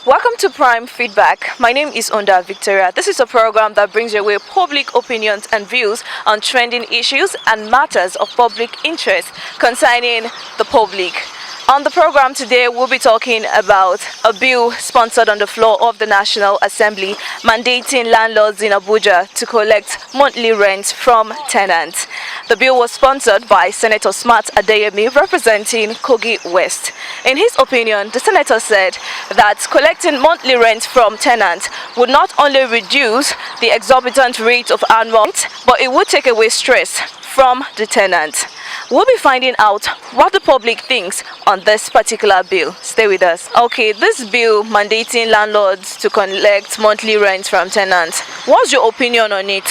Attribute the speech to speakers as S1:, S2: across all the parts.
S1: Welcome to Prime Feedback. My name is Onda Victoria. This is a program that brings your way public opinions and views on trending issues and matters of public interest concerning the public. On the program today, we'll be talking about a bill sponsored on the floor of the National Assembly mandating landlords in Abuja to collect monthly rent from tenants. The bill was sponsored by Senator Smart Adeyemi, representing Kogi West. In his opinion, the senator said that collecting monthly rent from tenants would not only reduce the exorbitant rate of annual rent, but it would take away stress from the tenants. We'll be finding out what the public thinks on this particular bill. Stay with us. Okay, this bill mandating landlords to collect monthly rent from tenants. What's your opinion on it?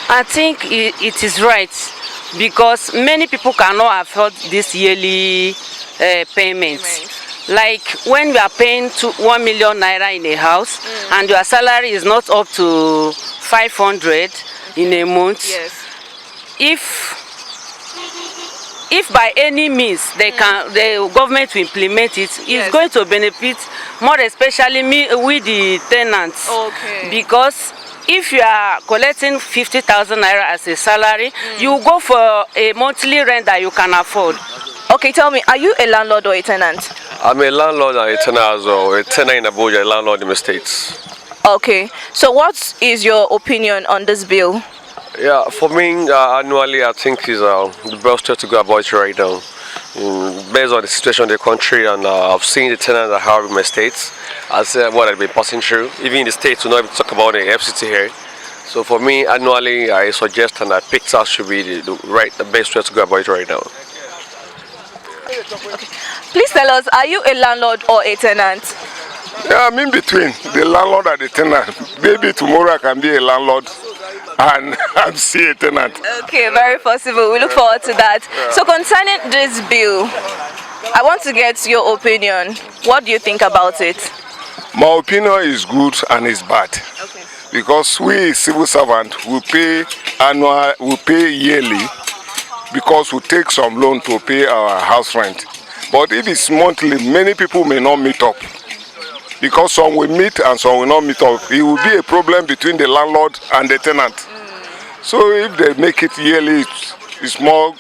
S2: I think it is right because many people cannot afford this yearly payment. Like when you are paying 1 million naira in a house and your salary is not up to 500 in a month.
S1: Yes.
S2: If by any means the government will implement it, it's going to benefit more especially with the tenants.
S1: Okay.
S2: Because if you are collecting 50,000 naira as a salary, you go for a monthly rent that you can afford.
S1: Okay, tell me, are you a landlord or a tenant?
S3: I'm a landlord and a tenant as well. A tenant in Abuja, a landlord in the States.
S1: Okay, so what is your opinion on this bill?
S3: Yeah, for me, annually, I think is the best way to go about it right now. Based on the situation in the country, and I've seen the tenants that I have in my states, as what I've been passing through. Even in the states, we not even talk about the FCT here. So for me, annually, I suggest and I picked out should be the best way to go about it right now.
S1: Okay. Please tell us, are you a landlord or a tenant?
S4: Yeah, I'm in between the landlord and the tenant. Maybe tomorrow I can be a landlord and I'm still a tenant.
S1: Okay, very possible. We look forward to that. So concerning this bill, I want to get your opinion. What do you think about it?
S4: My opinion is good and it's bad.
S1: Okay.
S4: Because we civil servants we pay annual, we pay yearly because we take some loan to pay our house rent. But if it's monthly, many people may not meet up. Because some will meet and some will not meet up. It will be a problem between the landlord and the tenant. So if they make it yearly, it's more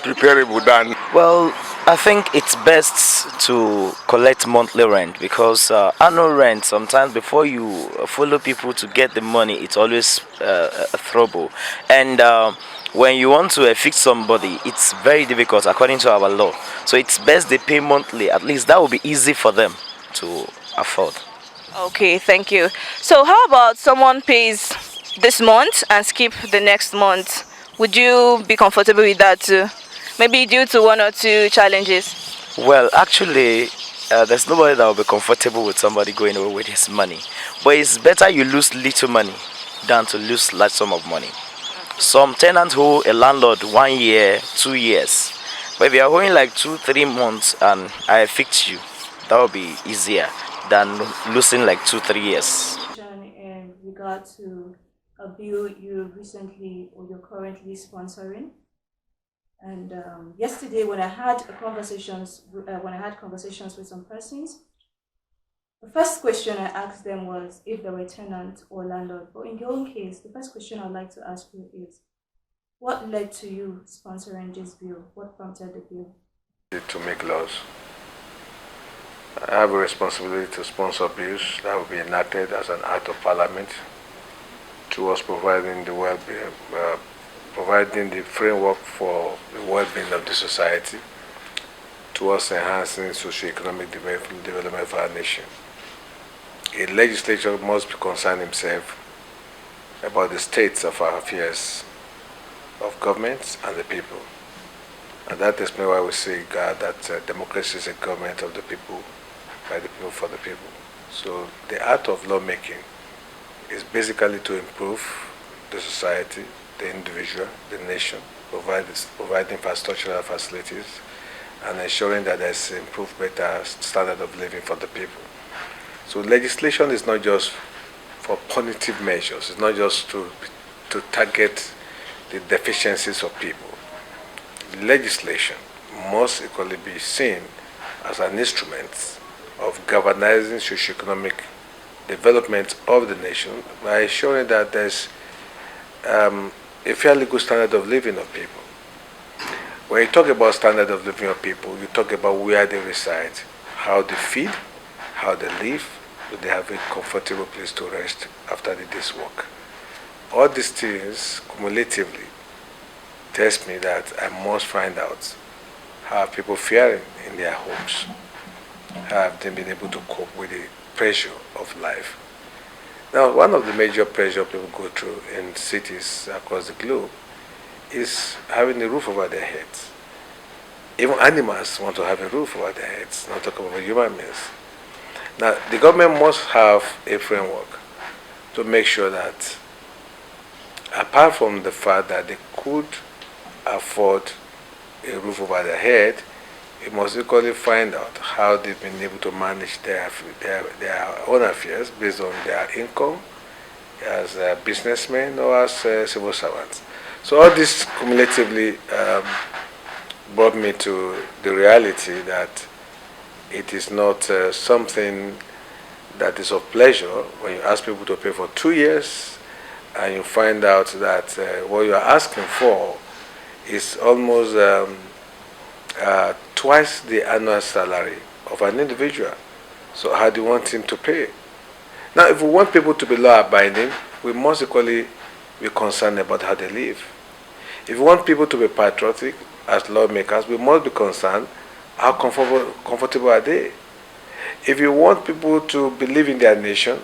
S4: preparable than...
S5: Well, I think it's best to collect monthly rent because annual rent, sometimes before you follow people to get the money, it's always a trouble. And when you want to evict somebody, it's very difficult according to our law. So it's best they pay monthly. At least that will be easy for them to afford.
S1: Okay, thank you. So how about someone pays this month and skip the next month? Would you be comfortable with that too? Maybe due to one or two challenges?
S5: Well, actually, there's nobody that will be comfortable with somebody going away with his money. But it's better you lose little money than to lose large sum of money. Some tenants owe a landlord 1 year, 2 years. But if you are owing like 2-3 months and I evict you, that will be easier than losing like 2-3 years.
S6: In regard to a bill you recently or you're currently sponsoring, and yesterday when I had conversations with some persons, the first question I asked them was if they were tenant or landlord. But in your own case, the first question I'd like to ask you is, what led to you sponsoring this bill? What prompted the bill?
S7: To make laws. I have a responsibility to sponsor bills that will be enacted as an act of parliament towards providing the providing the framework for the well-being of the society, towards enhancing socio-economic development of our nation. A legislature must be concerned himself about the state of our affairs of governments and the people. And that is why we say, God, that democracy is a government of the people, by the people, for the people. So the art of lawmaking is basically to improve the society, the individual, the nation, provide infrastructural facilities, and ensuring that there's improved, better standard of living for the people. So legislation is not just for punitive measures. It's not just to target the deficiencies of people. Legislation must equally be seen as an instrument of galvanizing socioeconomic development of the nation by showing that there's a fairly good standard of living of people. When you talk about standard of living of people, you talk about where they reside, how they feed, how they live, do they have a comfortable place to rest after the day's work. All these things cumulatively tells me that I must find out how are people faring in their homes, how have they been able to cope with the pressure of life. Now, one of the major pressure people go through in cities across the globe is having a roof over their heads. Even animals want to have a roof over their heads, not talking about human beings. Now, the government must have a framework to make sure that, apart from the fact that they could afford a roof over their head, we must equally find out how they've been able to manage their own affairs based on their income as businessmen or as civil servants. So all this cumulatively brought me to the reality that it is not something that is of pleasure when you ask people to pay for 2 years and you find out that what you are asking for is almost twice the annual salary of an individual. So how do you want him to pay? Now, if we want people to be law-abiding, we must equally be concerned about how they live. If we want people to be patriotic as lawmakers, we must be concerned how comfortable are they. If you want people to believe in their nation,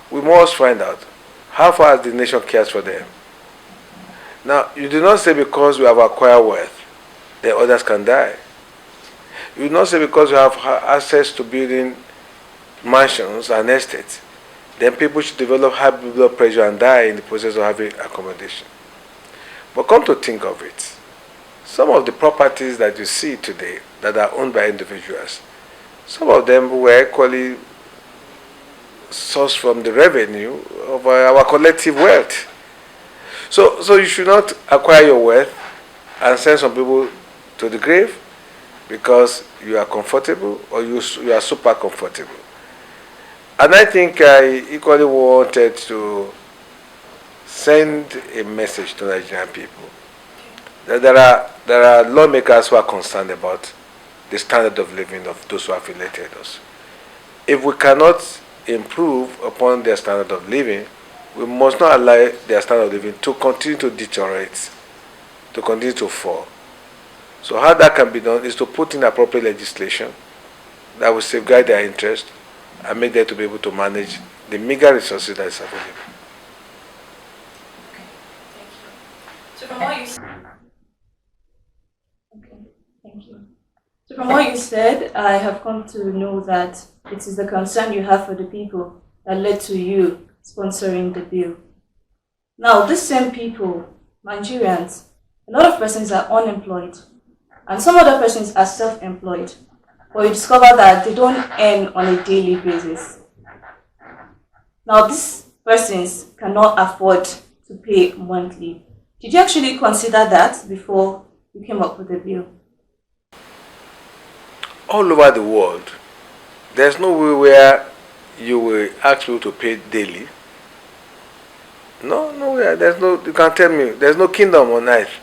S7: we must find out how far the nation cares for them. Now, you do not say because we have acquired wealth, then others can die. You do not say because you have access to building mansions and estates, then people should develop high blood pressure and die in the process of having accommodation. But come to think of it, some of the properties that you see today that are owned by individuals, some of them were equally sourced from the revenue of our collective wealth. So you should not acquire your wealth and send some people to the grave because you are comfortable or you are super comfortable. And I think I equally wanted to send a message to Nigerian people that there are lawmakers who are concerned about the standard of living of those who have elected us. If we cannot improve upon their standard of living, we must not allow their standard of living to continue to deteriorate, to continue to fall. So how that can be done is to put in appropriate legislation that will safeguard their interest and make them to be able to manage the meager resources that is available.
S6: So from what you said, thank you. So from what you said, I have come to know that it is the concern you have for the people that led to you sponsoring the bill. Now, these same people, Nigerians, a lot of persons are unemployed, and some other persons are self-employed, but you discover that they don't earn on a daily basis. Now, these persons cannot afford to pay monthly. Did you actually consider that before you came up with the bill?
S7: All over the world, there's no way where you will ask people to pay daily. Nowhere. There's no. You can tell me. There's no kingdom on earth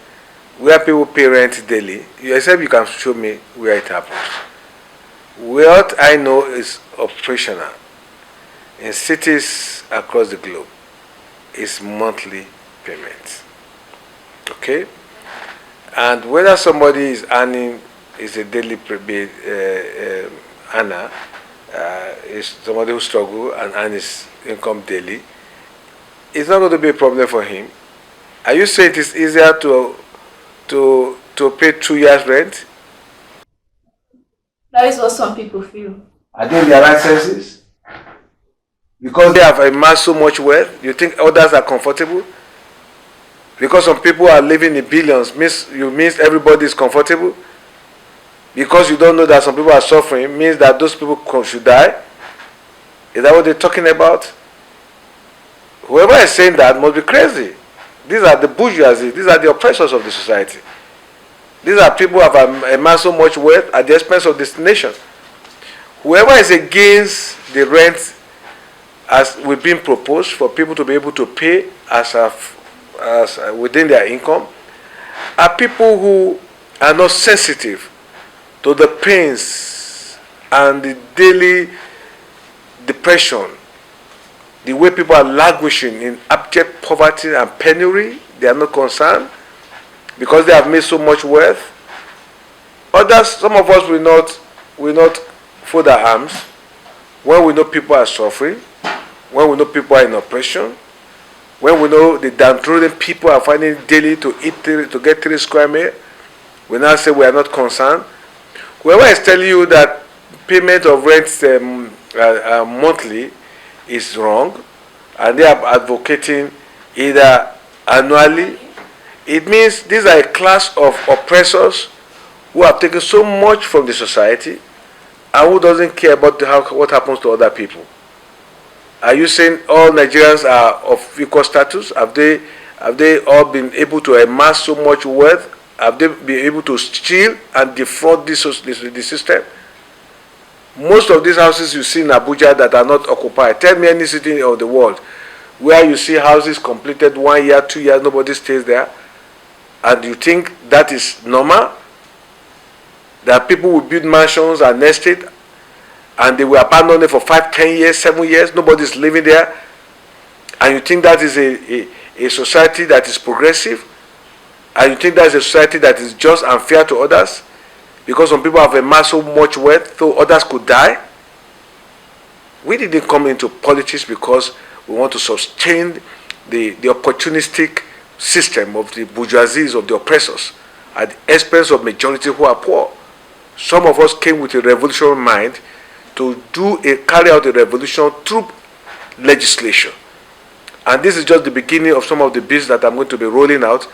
S7: where people pay rent daily. Except you can show me where it happens. What I know is operational in cities across the globe is monthly payments. Okay, and whether somebody is earning is a daily earner, is somebody who struggles and earns his income daily, it's not going to be a problem for him. Are you saying it is easier to pay 2 years rent?
S6: That is what some people feel.
S7: Are they in their right senses? Because they have amassed so much wealth, you think others are comfortable? Because some people are living in billions, means everybody is comfortable? Because you don't know that some people are suffering, means that those people should die? Is that what they're talking about? Whoever is saying that must be crazy. These are the bourgeoisie, these are the oppressors of the society. These are people who have amassed so much wealth at the expense of this nation. Whoever is against the rent as we've been proposed for people to be able to pay as within their income are people who are not sensitive to the pains and the daily depression, the way people are languishing in abject poverty and penury. They are not concerned because they have made so much wealth. Others, some of us will not fold our arms when we know people are suffering, when we know people are in oppression, when we know the downtrodden people are finding it daily to get 3 square meal. We now say we are not concerned. Whoever is telling you that payment of rent monthly is wrong, and they are advocating either annually, it means these are a class of oppressors who have taken so much from the society and who doesn't care about what happens to other people. Are you saying all Nigerians are of equal status? Have they all been able to amass so much wealth? Have they been able to steal and defraud the system? Most of these houses you see in Abuja that are not occupied, tell me any city of the world where you see houses completed 1 year, 2 years, nobody stays there, and you think that is normal? That people will build mansions and estate and they will abandon it for 5, 10 years, 7 years, nobody's living there, and you think that is a society that is progressive, and you think that is a society that is just and fair to others, because some people have amassed so much wealth so others could die? We didn't come into politics because we want to sustain the opportunistic system of the bourgeoisies, of the oppressors, at the expense of majority who are poor. Some of us came with a revolutionary mind to carry out a revolution through legislation. And this is just the beginning of some of the bills that I'm going to be rolling out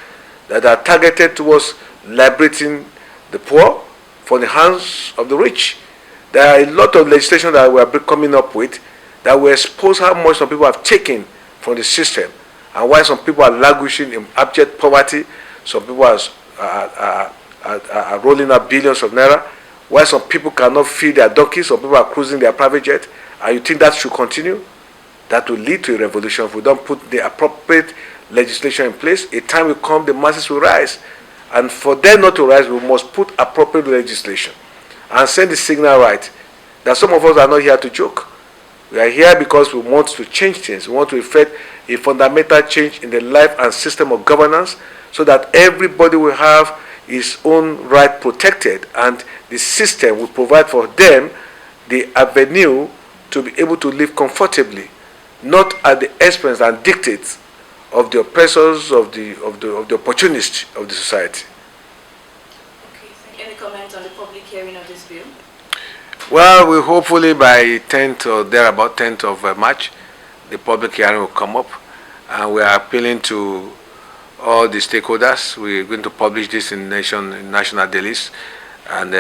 S7: that are targeted towards liberating the poor from the hands of the rich. There are a lot of legislation that we are coming up with that will expose how much some people have taken from the system and why some people are languishing in abject poverty. Some people are rolling up billions of naira, why some people cannot feed their donkeys, some people are cruising their private jet, and you think that should continue? That will lead to a revolution if we don't put the appropriate legislation in place. A time will come, the masses will rise. And for them not to rise, we must put appropriate legislation and send the signal right that some of us are not here to joke. We are here because we want to change things. We want to effect a fundamental change in the life and system of governance so that everybody will have his own right protected, and the system will provide for them the avenue to be able to live comfortably, not at the expense and dictates of the oppressors, of the opportunists of the society.
S1: Okay, any comment on the public hearing of this bill?
S7: Well, we hopefully by 10th or thereabout, 10th of March, the public hearing will come up, and we are appealing to all the stakeholders. We're going to publish this in national dailies and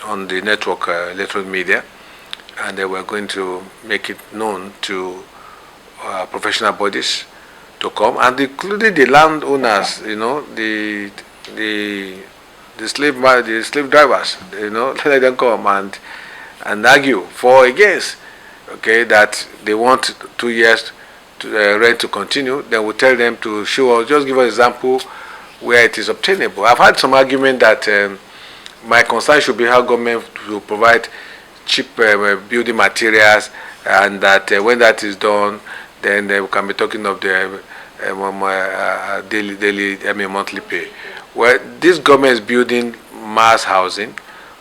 S7: on the network electronic media, and we're going to make it known to professional bodies to come, and including the landowners, the slave drivers, let them come and argue for or against, okay, that they want 2 years to rent to continue. Then we'll tell them to show us, just give an example where it is obtainable. I've had some argument that my concern should be how government will provide cheap building materials, and that when that is done, then we can be talking of the daily, monthly pay. Well, this government is building mass housing,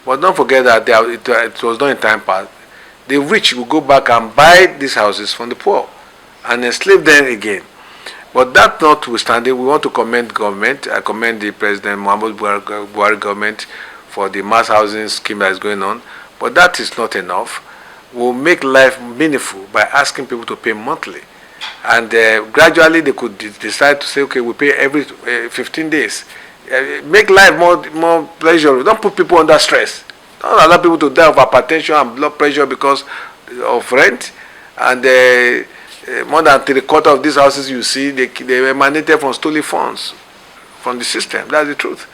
S7: but don't forget that it was done in time past. The rich will go back and buy these houses from the poor and enslave them again. But that notwithstanding, we want to commend government. I commend the President Muhammad Buhari government for the mass housing scheme that is going on. But that is not enough. We'll make life meaningful by asking people to pay monthly. And gradually they could decide to say, okay, we pay every 15 days. Make life more pleasurable. Don't put people under stress. Don't allow people to die of hypertension and blood pressure because of rent. And more than 3/4 of these houses you see, they emanated from stolen funds from the system. That's the truth.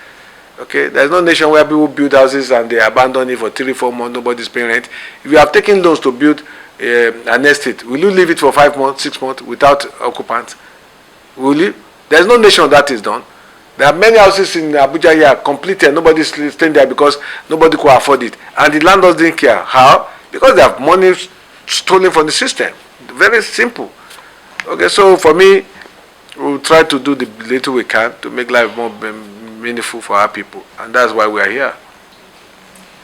S7: Okay, there's no nation where people build houses and they abandon it for 3-4 months, nobody's paying rent. If you have taken loans to build an estate, will you leave it for 5 months, 6 months without occupants? Will you? There's no nation that is done. There are many houses in Abuja here completed, nobody's staying there because nobody could afford it. And the landlords didn't care. How? Because they have money stolen from the system. Very simple. Okay, so for me, we'll try to do the little we can to make life more meaningful for our people, and that's why we are here.